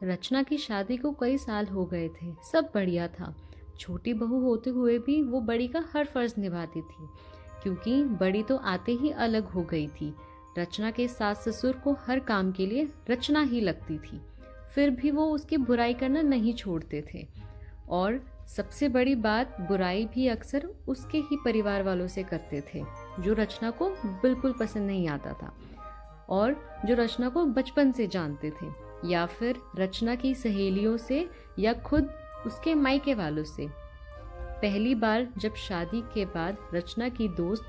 रचना की शादी को कई साल हो गए थे। सब बढ़िया था। छोटी बहू होते हुए भी वो बड़ी का हर फर्ज निभाती थी, क्योंकि बड़ी तो आते ही अलग हो गई थी। रचना के सास ससुर को हर काम के लिए रचना ही लगती थी, फिर भी वो उसकी बुराई करना नहीं छोड़ते थे। और सबसे बड़ी बात, बुराई भी अक्सर उसके ही परिवार वालों से करते थे, जो रचना को बिल्कुल पसंद नहीं आता था और जो रचना को बचपन से जानते थे, या फिर रचना की सहेलियों से, या खुद उसके मायके वालों से। पहली बार जब शादी के बाद रचना की दोस्त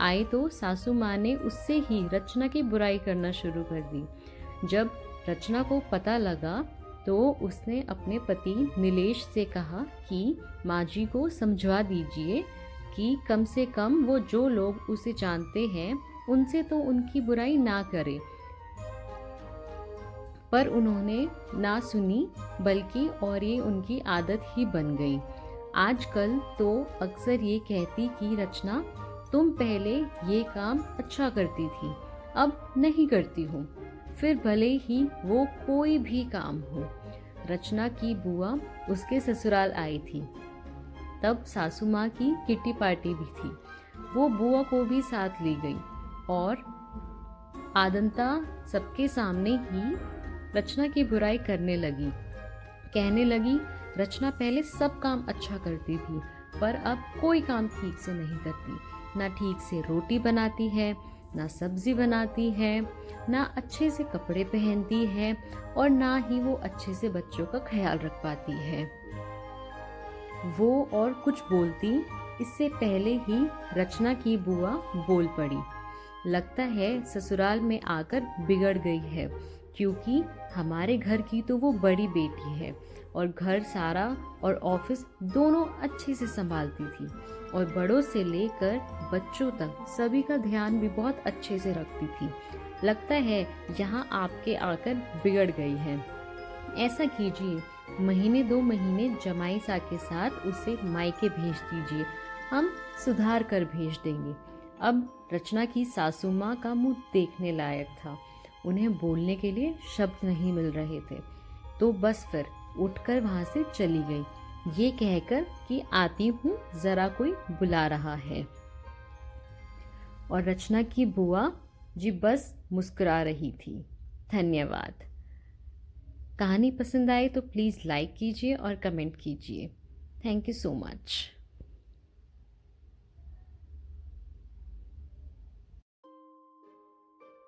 आई तो सासू माँ ने उससे ही रचना की बुराई करना शुरू कर दी। जब रचना को पता लगा तो उसने अपने पति नीलेश से कहा कि माँ जी को समझवा दीजिए कि कम से कम वो जो लोग उसे जानते हैं उनसे तो उनकी बुराई ना करे। पर उन्होंने ना सुनी, बल्कि और ये उनकी आदत ही बन गई। आजकल तो अक्सर ये कहती कि रचना, तुम पहले ये काम अच्छा करती थी, अब नहीं करती हो, फिर भले ही वो कोई भी काम हो। रचना की बुआ उसके ससुराल आई थी, तब सासू माँ की किट्टी पार्टी भी थी। वो बुआ को भी साथ ले गई और आदंता सबके सामने ही रचना की बुराई करने लगी। कहने लगी, रचना पहले सब काम अच्छा करती थी, पर अब कोई काम ठीक से नहीं करती। ना ठीक से रोटी बनाती है, ना सब्जी बनाती है, ना अच्छे से कपड़े पहनती है, और ना ही वो अच्छे से बच्चों का ख्याल रख पाती है। वो और कुछ बोलती, इससे पहले ही रचना की बुआ बोल पड़ी। लगता है ससुराल में आकर बिगड़ गई है, क्योंकि हमारे घर की तो वो बड़ी बेटी है और घर सारा और ऑफिस दोनों अच्छे से संभालती थी, और बड़ों से लेकर बच्चों तक सभी का ध्यान भी बहुत अच्छे से रखती थी। लगता है यहाँ आपके आकर बिगड़ गई है। ऐसा कीजिए, महीने 2 महीने जमाई सा के साथ उसे मायके भेज दीजिए, हम सुधार कर भेज देंगे। अब रचना की सासू माँ का मुंह देखने लायक था। उन्हें बोलने के लिए शब्द नहीं मिल रहे थे, तो बस फिर उठकर वहां से चली गई, ये कहकर कि आती हूँ, जरा कोई बुला रहा है। और रचना की बुआ जी बस मुस्कुरा रही थी। धन्यवाद। कहानी पसंद आए तो प्लीज़ लाइक कीजिए और कमेंट कीजिए। Thank you so much.